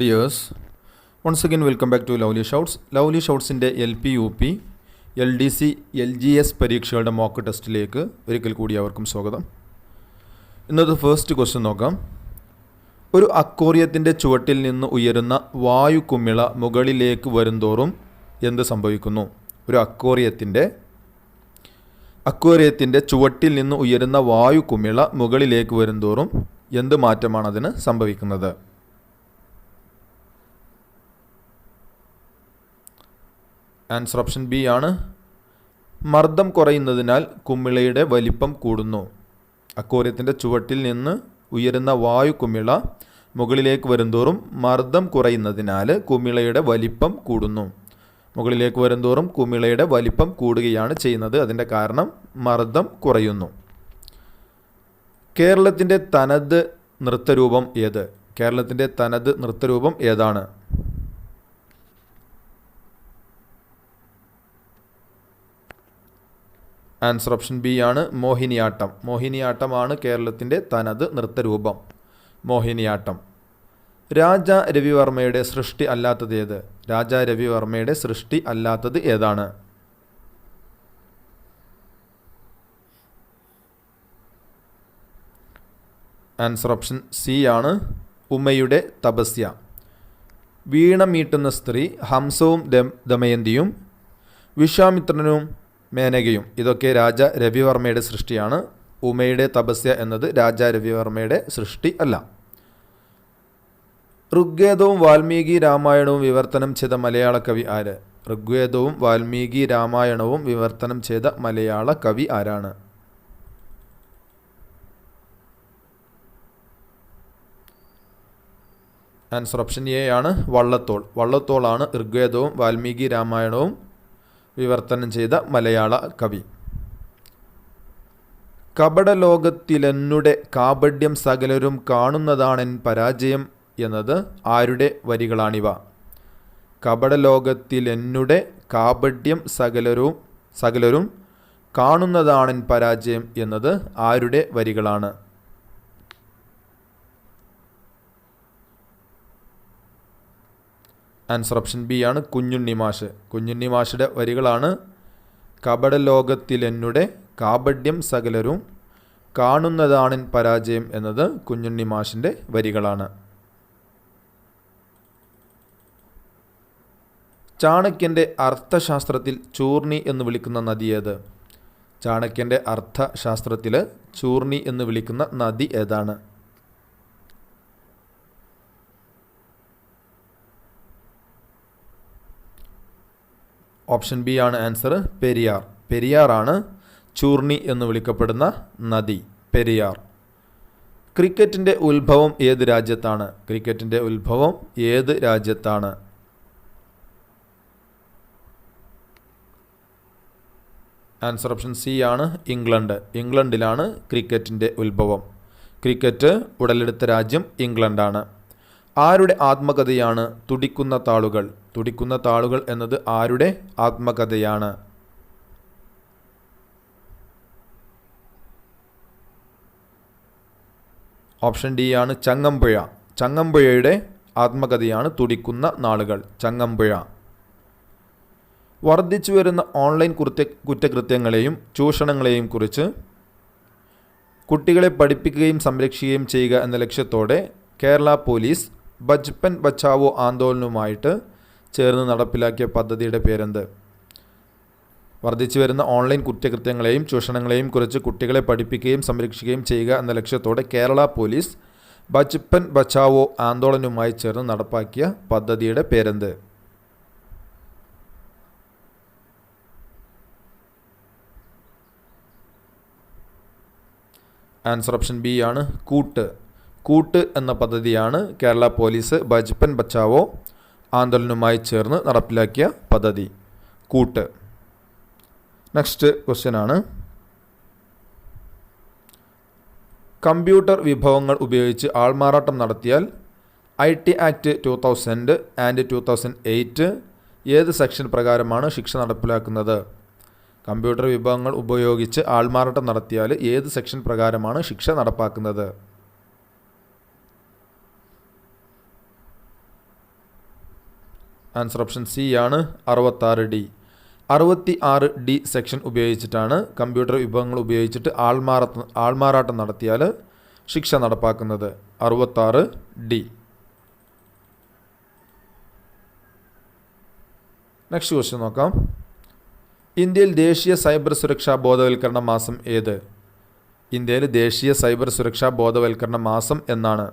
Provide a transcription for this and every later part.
Dears, once again welcome back to Lovely Shouts. Lovely Shoutsൻ്റെ LP, UP, LDC, LGS പരീക്ഷകളുടെ mock ടെസ്റ്റിലേക്ക് ഒരിക്കൽ കൂടി അവർക്കും സ്വാഗതം. ഇന്നത്തെ ഫസ്റ്റ് ക്വസ്റ്റ്യൻ നോക്കാം. ഒരു അക്വേറിയത്തിൻ്റെ ചുവട്ടിൽ നിന്ന് ഉയരുന്ന വായു കുമിള മുകളിലേക്ക് വരുന്തോറും എന്ത് സംഭവിക്കുന്നു? ഒരു അക്വേറിയത്തിൻ്റെ ചുവട്ടിൽ നിന്ന് ഉയരുന്ന വായു കുമിള മുകളിലേക്ക് വരുന്തോറും എന്ത് മാറ്റമാണ് അതിന് സംഭവിക്കുന്നത്? ആൻസർ ഓപ്ഷൻ ബി ആണ്. മർദ്ദം കുറയുന്നതിനാൽ കുമിളയുടെ വലിപ്പം കൂടുന്നു. അക്വേറിയത്തിൻ്റെ ചുവട്ടിൽ നിന്ന് ഉയരുന്ന വായു കുമിള മുകളിലേക്ക് വരുന്തോറും മർദ്ദം കുറയുന്നതിനാൽ കുമിളയുടെ വലിപ്പം കൂടുന്നു. മുകളിലേക്ക് വരുന്തോറും കുമിളയുടെ വലിപ്പം കൂടുകയാണ് ചെയ്യുന്നത്. അതിൻ്റെ കാരണം മർദ്ദം കുറയുന്നു. കേരളത്തിൻ്റെ തനത് നൃത്തരൂപം ഏത്? കേരളത്തിൻ്റെ തനത് നൃത്തരൂപം ഏതാണ്? ആൻസർ ഓപ്ഷൻ ബി ആണ്. മോഹിനിയാട്ടം. മോഹിനിയാട്ടമാണ് കേരളത്തിൻ്റെ തനത് നൃത്തരൂപം. മോഹിനിയാട്ടം. രാജാ രവിവർമ്മയുടെ സൃഷ്ടി അല്ലാത്തത് ഏത്? രാജാ രവിവർമ്മയുടെ സൃഷ്ടി അല്ലാത്തത് ഏതാണ്? ആൻസർ ഓപ്ഷൻ സി ആണ്. ഉമയുടെ തപസ്യ. വീണ മീട്ടുന്ന സ്ത്രീ ഹംസവും ദമയന്തിയും വിശ്വാമിത്രനും മേനകയും ഇതൊക്കെ രാജാ രവിവർമ്മയുടെ സൃഷ്ടിയാണ്. ഉമയുടെ തപസ്യ എന്നത് രാജാ രവിവർമ്മയുടെ സൃഷ്ടി അല്ല. ഋഗ്വേദവും വാൽമീകി രാമായണവും വിവർത്തനം ചെയ്ത മലയാള കവി ആര്? ഋഗ്വേദവും വാൽമീകി രാമായണവും വിവർത്തനം ചെയ്ത മലയാള കവി ആരാണ്? ആൻസർ ഓപ്ഷൻ എ ആണ്. വള്ളത്തോൾ. വള്ളത്തോളാണ് ഋഗ്വേദവും വാൽമീകി രാമായണവും വിവർത്തനം ചെയ്ത മലയാള കവി. കപടലോകത്തിലെന്നുടെ കാപഢ്യം സകലരും കാണുന്നതാണെൻ പരാജയം എന്നത് ആരുടെ വരികളാണിവ? കപടലോകത്തിലെന്നുടെ കാപഢ്യം സകലരും കാണുന്നതാണെൻ പരാജയം എന്നത് ആരുടെ വരികളാണ്? ആൻസർ ഓപ്ഷൻ ബി ആണ്. കുഞ്ഞുണ്ണി മാഷ്. കുഞ്ഞുണ്ണി മാഷിൻ്റെ വരികളാണ് കപടലോകത്തിലെന്നുടെ കാപഢ്യം സകലരും കാണുന്നതാണെൻ പരാജയം എന്നത് കുഞ്ഞുണ്ണി മാഷിൻ്റെ വരികളാണ്. ചാണക്യൻ്റെ അർത്ഥശാസ്ത്രത്തിൽ ചൂർണി എന്ന് വിളിക്കുന്ന നദി ഏത്? ചാണക്യൻ്റെ അർത്ഥശാസ്ത്രത്തിൽ ചൂർണി എന്ന് വിളിക്കുന്ന നദി ഏതാണ്? ഓപ്ഷൻ ബി ആണ് ആൻസർ. പെരിയാർ. പെരിയാറാണ് ചൂർണി എന്ന് വിളിക്കപ്പെടുന്ന നദി. പെരിയാർ. ക്രിക്കറ്റിൻ്റെ ഉത്ഭവം ഏത് രാജ്യത്താണ്? ക്രിക്കറ്റിൻ്റെ ഉത്ഭവം ഏത് രാജ്യത്താണ്? ആൻസർ ഓപ്ഷൻ സി ആണ്. ഇംഗ്ലണ്ട്. ഇംഗ്ലണ്ടിലാണ് ക്രിക്കറ്റിൻ്റെ ഉത്ഭവം. ക്രിക്കറ്റ് ഉടലെടുത്ത രാജ്യം ഇംഗ്ലണ്ടാണ്. ആരുടെ ആത്മകഥയാണ് തുടിക്കുന്ന താളുകൾ? തുടിക്കുന്ന താളുകൾ എന്നത് ആരുടെ ആത്മകഥയാണ്? ഓപ്ഷൻ ഡി ആണ്. ചങ്ങമ്പുഴ. ചങ്ങമ്പുഴയുടെ ആത്മകഥയാണ് തുടിക്കുന്ന നാളുകൾ. ചങ്ങമ്പുഴ. വർദ്ധിച്ചു വരുന്ന ഓൺലൈൻ കുറ്റകൃത്യങ്ങളെയും ചൂഷണങ്ങളെയും കുറിച്ച് കുട്ടികളെ പഠിപ്പിക്കുകയും സംരക്ഷിക്കുകയും ചെയ്യുക എന്ന ലക്ഷ്യത്തോടെ കേരള പോലീസ് ബച്പൻ ബച്ചാവോ ആന്തോളനുമായിട്ട് ചേർന്ന് നടപ്പിലാക്കിയ പദ്ധതിയുടെ പേരെന്ത്? വർദ്ധിച്ചു വരുന്ന ഓൺലൈൻ കുറ്റകൃത്യങ്ങളെയും ചൂഷണങ്ങളെയും കുറിച്ച് കുട്ടികളെ പഠിപ്പിക്കുകയും സംരക്ഷിക്കുകയും ചെയ്യുക എന്ന ലക്ഷ്യത്തോടെ കേരള പോലീസ് ബച്പൻ ബച്ചാവോ ആന്തോളനുമായി ചേർന്ന് നടപ്പാക്കിയ പദ്ധതിയുടെ പേരെന്ത്? ആൻസർ ഓപ്ഷൻ ബി ആണ്. കൂട്ട്. കൂട്ട് എന്ന പദ്ധതിയാണ് കേരള പോലീസ് ബച്പൻ ബച്ചാവോ ആന്തോളനുമായി ചേർന്ന് നടപ്പിലാക്കിയ പദ്ധതി. കൂട്ട്. നെക്സ്റ്റ് ക്വസ്റ്റ്യൻ ആണ്. കമ്പ്യൂട്ടർ വിഭവങ്ങൾ ഉപയോഗിച്ച് ആൾമാറാട്ടം നടത്തിയാൽ IT ആക്ട് 2000 ആൻഡ് 2008 ഏത് സെക്ഷൻ പ്രകാരമാണ് ശിക്ഷ നടപ്പിലാക്കുന്നത്? കമ്പ്യൂട്ടർ വിഭവങ്ങൾ ഉപയോഗിച്ച് ആൾമാറാട്ടം നടത്തിയാൽ ഏത് സെക്ഷൻ പ്രകാരമാണ് ശിക്ഷ നടപ്പാക്കുന്നത്? ആൻസർ ഓപ്ഷൻ സി ആണ് 66D. 66D സെക്ഷൻ ഉപയോഗിച്ചിട്ടാണ് കമ്പ്യൂട്ടർ വിഭവങ്ങൾ ഉപയോഗിച്ചിട്ട് ആൾമാറാട്ടം നടത്തിയാൽ ശിക്ഷ നടപ്പാക്കുന്നത്. 66D. നെക്സ്റ്റ് ക്വസ്റ്റ്യൻ നോക്കാം. ഇന്ത്യയിൽ ദേശീയ സൈബർ സുരക്ഷാ ബോധവൽക്കരണ മാസം ഏത്? ഇന്ത്യയിൽ ദേശീയ സൈബർ സുരക്ഷാ ബോധവൽക്കരണ മാസം എന്നാണ്?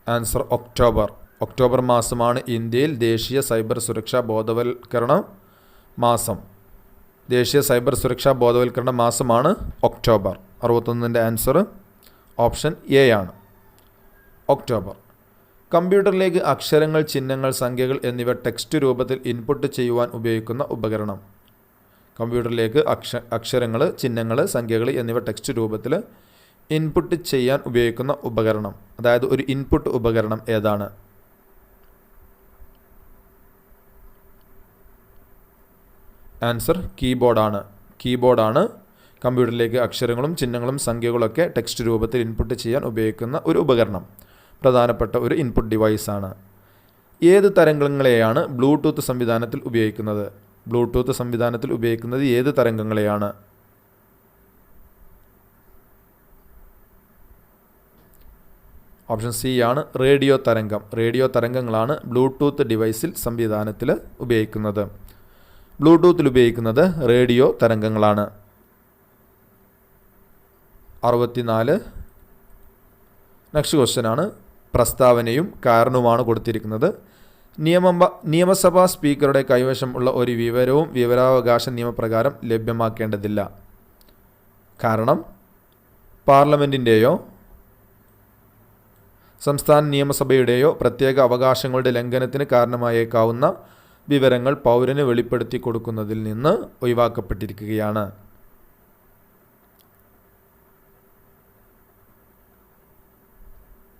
ആൻസർ ഒക്ടോബർ മാസമാണ് ഇന്ത്യയിൽ ദേശീയ സൈബർ സുരക്ഷാ ബോധവൽക്കരണ മാസം. ദേശീയ സൈബർ സുരക്ഷാ ബോധവൽക്കരണ മാസമാണ് ഒക്ടോബർ. 61ൻ്റെ ആൻസർ ഓപ്ഷൻ എ ആണ്, ഒക്ടോബർ. കമ്പ്യൂട്ടറിലേക്ക് അക്ഷരങ്ങൾ, ചിഹ്നങ്ങൾ, സംഖ്യകൾ എന്നിവ ടെക്സ്റ്റ് രൂപത്തിൽ ഇൻപുട്ട് ചെയ്യുവാൻ ഉപയോഗിക്കുന്ന ഉപകരണം. കമ്പ്യൂട്ടറിലേക്ക് അക്ഷരങ്ങൾ, ചിഹ്നങ്ങൾ, സംഖ്യകൾ എന്നിവ ടെക്സ്റ്റ് രൂപത്തിൽ ഇൻപുട്ട് ചെയ്യാൻ ഉപയോഗിക്കുന്ന ഉപകരണം, അതായത് ഒരു ഇൻപുട്ട് ഉപകരണം ഏതാണ്? ആൻസർ കീബോർഡാണ് കമ്പ്യൂട്ടറിലേക്ക് അക്ഷരങ്ങളും ചിഹ്നങ്ങളും സംഖ്യകളൊക്കെ ടെക്സ്റ്റ് രൂപത്തിൽ ഇൻപുട്ട് ചെയ്യാൻ ഉപയോഗിക്കുന്ന ഒരു ഉപകരണം, പ്രധാനപ്പെട്ട ഒരു ഇൻപുട്ട് ഡിവൈസാണ്. ഏത് തരംഗങ്ങളെയാണ് ബ്ലൂടൂത്ത് സംവിധാനത്തിൽ ഉപയോഗിക്കുന്നത്? ബ്ലൂടൂത്ത് സംവിധാനത്തിൽ ഉപയോഗിക്കുന്നത് ഏത് തരംഗങ്ങളെയാണ്? ഓപ്ഷൻ സി ആണ് റേഡിയോ തരംഗം. റേഡിയോ തരംഗങ്ങളാണ് ബ്ലൂടൂത്ത് സംവിധാനത്തിൽ ഉപയോഗിക്കുന്നത്. ബ്ലൂടൂത്തിൽ ഉപയോഗിക്കുന്നത് റേഡിയോ തരംഗങ്ങളാണ്. 64. നെക്സ്റ്റ് ക്വസ്റ്റ്യൻ ആണ്. പ്രസ്താവനയും കാരണവുമാണ് കൊടുത്തിരിക്കുന്നത്. നിയമസഭാ സ്പീക്കറുടെ കൈവശം ഉള്ള ഒരു വിവരവും വിവരാവകാശ നിയമപ്രകാരം ലഭ്യമാക്കേണ്ടതില്ല. കാരണം പാർലമെൻറ്റിൻ്റെയോ സംസ്ഥാന നിയമസഭയുടെയോ പ്രത്യേക അവകാശങ്ങളുടെ ലംഘനത്തിന് കാരണമായേക്കാവുന്ന വിവരങ്ങൾ പൗരന് വെളിപ്പെടുത്തി കൊടുക്കുന്നതിൽ നിന്ന് ഒഴിവാക്കപ്പെട്ടിരിക്കുകയാണ്.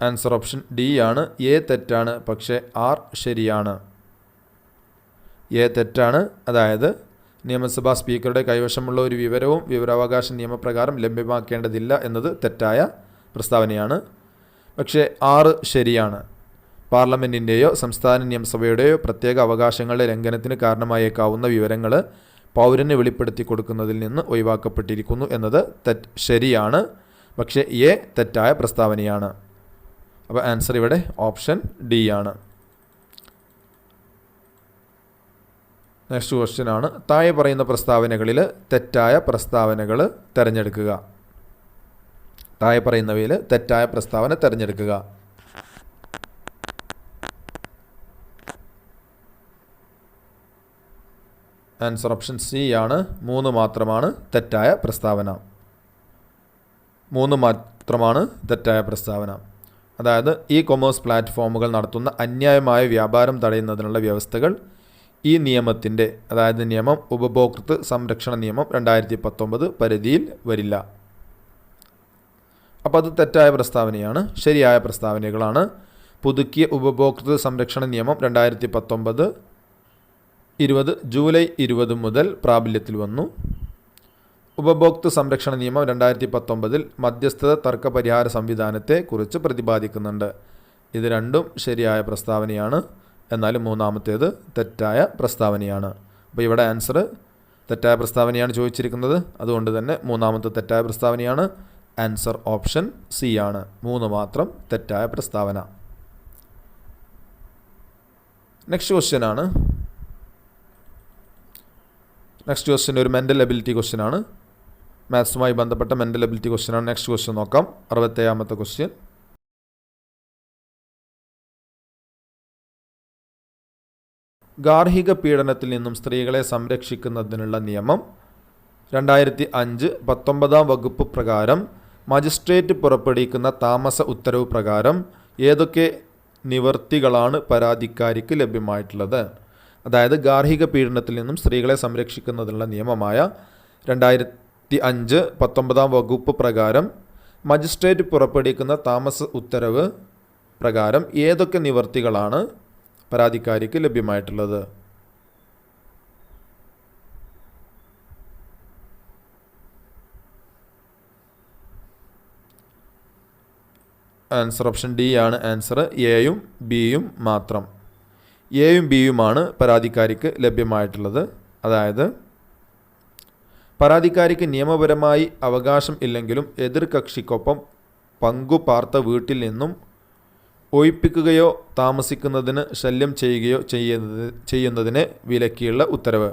ആൻസർ ഓപ്ഷൻ ഡി ആണ്. എ തെറ്റാണ്, പക്ഷേ ആർ ശരിയാണ്. എ തെറ്റാണ്, അതായത് നിയമസഭാ സ്പീക്കറുടെ കൈവശമുള്ള ഒരു വിവരവും വിവരാവകാശ നിയമപ്രകാരം ലഭ്യമാക്കേണ്ടതില്ല എന്നത് തെറ്റായ പ്രസ്താവനയാണ്. പക്ഷേ ആറ് ശരിയാണ്. പാർലമെൻറ്റിൻ്റെയോ സംസ്ഥാന നിയമസഭയുടെയോ പ്രത്യേക അവകാശങ്ങളുടെ ലംഘനത്തിന് കാരണമായേക്കാവുന്ന വിവരങ്ങൾ പൗരന് വെളിപ്പെടുത്തി കൊടുക്കുന്നതിൽ നിന്ന് ഒഴിവാക്കപ്പെട്ടിരിക്കുന്നു എന്നത് ശരിയാണ്. പക്ഷേ എ തെറ്റായ പ്രസ്താവനയാണ്. അപ്പോൾ ആൻസർ ഇവിടെ ഓപ്ഷൻ ഡി ആണ്. നെക്സ്റ്റ് ക്വസ്റ്റ്യൻ ആണ്. താഴെ പറയുന്ന പ്രസ്താവനകളിൽ തെറ്റായ പ്രസ്താവനകൾ തിരഞ്ഞെടുക്കുക. താഴെ പറയുന്നവയിൽ തെറ്റായ പ്രസ്താവന തിരഞ്ഞെടുക്കുക. ആൻസർ ഓപ്ഷൻ സി ആണ്. 3 മാത്രമാണ് തെറ്റായ പ്രസ്താവന. 3 മാത്രമാണ് തെറ്റായ പ്രസ്താവന. അതായത് കൊമേഴ്സ് പ്ലാറ്റ്ഫോമുകൾ നടത്തുന്ന അന്യായമായ വ്യാപാരം തടയുന്നതിനുള്ള വ്യവസ്ഥകൾ ഈ നിയമത്തിൻ്റെ, അതായത് നിയമം ഉപഭോക്തൃ സംരക്ഷണ നിയമം 2019 പരിധിയിൽ വരില്ല. അപ്പോൾ അത് തെറ്റായ പ്രസ്താവനയാണ്. ശരിയായ പ്രസ്താവനകളാണ്. പുതുക്കിയ ഉപഭോക്തൃ സംരക്ഷണ നിയമം 2019 ജൂലൈ 20 മുതൽ പ്രാബല്യത്തിൽ വന്നു. ഉപഭോക്തൃ സംരക്ഷണ നിയമം 2019 മധ്യസ്ഥത തർക്ക പരിഹാര സംവിധാനത്തെ കുറിച്ച് പ്രതിപാദിക്കുന്നുണ്ട്. ഇത് രണ്ടും ശരിയായ പ്രസ്താവനയാണ്. എന്നാലും മൂന്നാമത്തേത് തെറ്റായ പ്രസ്താവനയാണ്. അപ്പോൾ ഇവിടെ ആൻസർ തെറ്റായ പ്രസ്താവനയാണ് ചോദിച്ചിരിക്കുന്നത്. അതുകൊണ്ട് തന്നെ മൂന്നാമത്തെ തെറ്റായ പ്രസ്താവനയാണ്. ആൻസർ ഓപ്ഷൻ സി ആണ്. 3 മാത്രം തെറ്റായ പ്രസ്താവന. നെക്സ്റ്റ് ക്വസ്റ്റ്യൻ ആണ്. നെക്സ്റ്റ് ക്വസ്റ്റ്യൻ ഒരു മെൻ്റൽ എബിലിറ്റി ക്വസ്റ്റ്യൻ ആണ്. മാത്സുമായി ബന്ധപ്പെട്ട മെൻ്റൽ എബിലിറ്റി ക്വസ്റ്റ്യൻ ആണ്. നെക്സ്റ്റ് ക്വസ്റ്റ്യൻ നോക്കാം. 67ാമത്തെ ക്വസ്റ്റ്യൻ. ഗാർഹിക പീഡനത്തിൽ നിന്നും സ്ത്രീകളെ സംരക്ഷിക്കുന്നതിനുള്ള നിയമം 2005 19-ാം വകുപ്പ് പ്രകാരം മജിസ്ട്രേറ്റ് പുറപ്പെടുവിക്കുന്ന താമസ ഉത്തരവ് പ്രകാരം ഏതൊക്കെ നിവർത്തികളാണ് പരാതിക്കാരിക്ക് ലഭ്യമായിട്ടുള്ളത്? അതായത് ഗാർഹിക പീഡനത്തിൽ നിന്നും സ്ത്രീകളെ സംരക്ഷിക്കുന്നതിനുള്ള നിയമമായ 2005 19-ാം വകുപ്പ് പ്രകാരം മജിസ്ട്രേറ്റ് പുറപ്പെടുവിക്കുന്ന താമസ ഉത്തരവ് പ്രകാരം ഏതൊക്കെ നിവർത്തികളാണ് പരാതിക്കാരിക്ക് ലഭ്യമായിട്ടുള്ളത്? ആൻസർ ഓപ്ഷൻ ഡി ആണ് ആൻസർ. എയും ബിയും മാത്രം. എയും ബിയുമാണ് പരാതിക്കാരിക്ക് ലഭ്യമായിട്ടുള്ളത്. അതായത് പരാതിക്കാരിക്ക് നിയമപരമായി അവകാശം ഇല്ലെങ്കിലും എതിർ കക്ഷിക്കൊപ്പം പങ്കുപാർത്ത വീട്ടിൽ നിന്നും ഒഴിപ്പിക്കുകയോ താമസിക്കുന്നതിന് ശല്യം ചെയ്യുകയോ ചെയ്യുന്നതിനെ വിലക്കിയുള്ള ഉത്തരവ്.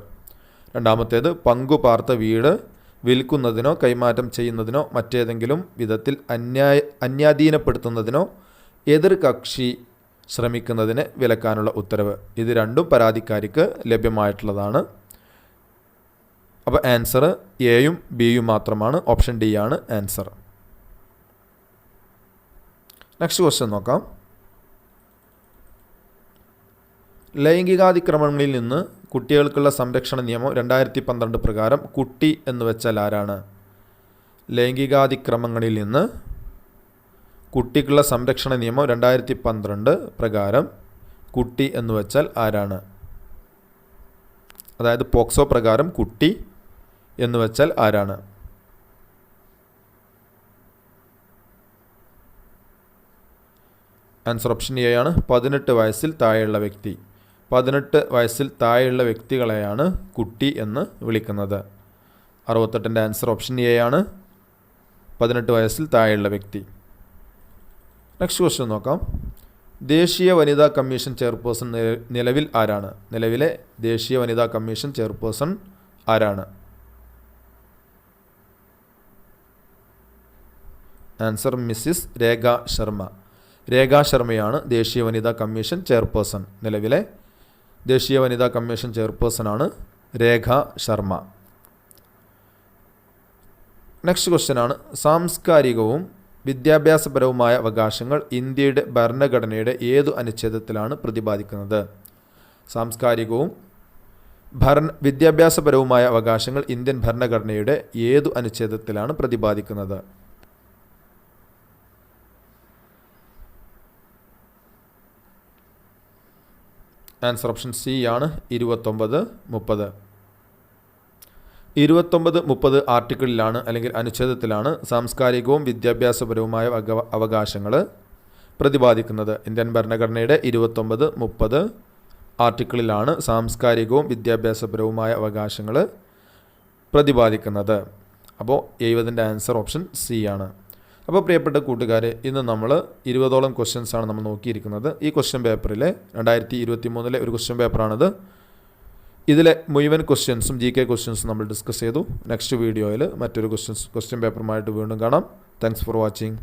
രണ്ടാമത്തേത് പങ്കുപാർത്ത വീട് വിൽക്കുന്നതിനോ കൈമാറ്റം ചെയ്യുന്നതിനോ മറ്റേതെങ്കിലും വിധത്തിൽ അന്യാധീനപ്പെടുത്തുന്നതിനോ എതിർ കക്ഷി ശ്രമിക്കുന്നതിന് വിലക്കാനുള്ള ഉത്തരവ്. ഇത് രണ്ടും പരാതിക്കാരിക്ക് ലഭ്യമായിട്ടുള്ളതാണ്. അപ്പോൾ ആൻസർ എയും ബിയും മാത്രമാണ്. ഓപ്ഷൻ ഡി ആണ് ആൻസർ. നെക്സ്റ്റ് ക്വസ്റ്റ്യൻ നോക്കാം. ലൈംഗികാതിക്രമങ്ങളിൽ നിന്ന് കുട്ടികൾക്കുള്ള സംരക്ഷണ നിയമം 2012 പ്രകാരം കുട്ടി എന്ന് വെച്ചാൽ ആരാണ്? ലൈംഗികാതിക്രമങ്ങളിൽ നിന്ന് കുട്ടിക്കുള്ള സംരക്ഷണ നിയമം 2012 പ്രകാരം കുട്ടി എന്ന് വെച്ചാൽ ആരാണ്? അതായത് പോക്സോ പ്രകാരം കുട്ടി എന്ന് വെച്ചാൽ ആരാണ്? ആൻസർ ഓപ്ഷൻ എ ആണ്. 18 വയസ്സിൽ താഴെയുള്ള വ്യക്തി. 18 വയസ്സിൽ താഴെയുള്ള വ്യക്തികളെയാണ് കുട്ടി എന്ന് വിളിക്കുന്നത്. 68ൻ്റെ ആൻസർ ഓപ്ഷൻ എ ആണ്. 18 വയസ്സിൽ താഴെയുള്ള വ്യക്തി. നെക്സ്റ്റ് ക്വസ്റ്റ്യൻ നോക്കാം. ദേശീയ വനിതാ കമ്മീഷൻ ചെയർപേഴ്സൺ നിലവിൽ ആരാണ്? നിലവിലെ ദേശീയ വനിതാ കമ്മീഷൻ ചെയർപേഴ്സൺ ആരാണ്? ആൻസർ മിസ്സിസ് രേഖ ശർമ്മ. രേഖ ശർമ്മയാണ് ദേശീയ വനിതാ കമ്മീഷൻ ചെയർപേഴ്സൺ. നിലവിലെ ദേശീയ വനിതാ കമ്മീഷൻ ചെയർപേഴ്സണാണ് രേഖ ശർമ്മ. നെക്സ്റ്റ് ക്വസ്റ്റ്യനാണ്. സാംസ്കാരികവും വിദ്യാഭ്യാസപരവുമായ അവകാശങ്ങൾ ഇന്ത്യയുടെ ഭരണഘടനയുടെ ഏതു അനുച്ഛേദത്തിലാണ് പ്രതിപാദിക്കുന്നത്? സാംസ്കാരികവും വിദ്യാഭ്യാസപരവുമായ അവകാശങ്ങൾ ഇന്ത്യൻ ഭരണഘടനയുടെ ഏതു അനുച്ഛേദത്തിലാണ് പ്രതിപാദിക്കുന്നത്? ആൻസർ ഓപ്ഷൻ സി ആണ്. 29-30. 29-30 ആർട്ടിക്കിളിലാണ് അല്ലെങ്കിൽ അനുച്ഛേദത്തിലാണ് സാംസ്കാരികവും വിദ്യാഭ്യാസപരവുമായ അവകാശങ്ങൾ പ്രതിപാദിക്കുന്നത്. ഇന്ത്യൻ ഭരണഘടനയുടെ 29-30 ആർട്ടിക്കിളിലാണ് സാംസ്കാരികവും വിദ്യാഭ്യാസപരവുമായ അവകാശങ്ങൾ പ്രതിപാദിക്കുന്നത്. അപ്പോൾ 70ൻ്റെ ആൻസർ ഓപ്ഷൻ സി ആണ്. അപ്പോൾ പ്രിയപ്പെട്ട കൂട്ടുകാരെ, ഇന്ന് നമ്മൾ 20ഓളം ക്വസ്റ്റ്യൻസാണ് നമ്മൾ നോക്കിയിരിക്കുന്നത്. ഈ ക്വസ്റ്റ്യൻ പേപ്പറിലെ 2023 ഒരു ക്വസ്റ്റ്യൻ പേപ്പറാണിത്. ഇതിലെ മുഴുവൻ ക്വസ്റ്റ്യൻസും GK ക്വസ്റ്റ്യൻസും നമ്മൾ ഡിസ്കസ് ചെയ്തു. നെക്സ്റ്റ് വീഡിയോയിൽ മറ്റൊരു ക്വസ്റ്റ്യൻ പേപ്പറുമായിട്ട് വീണ്ടും കാണാം. Thanks for watching.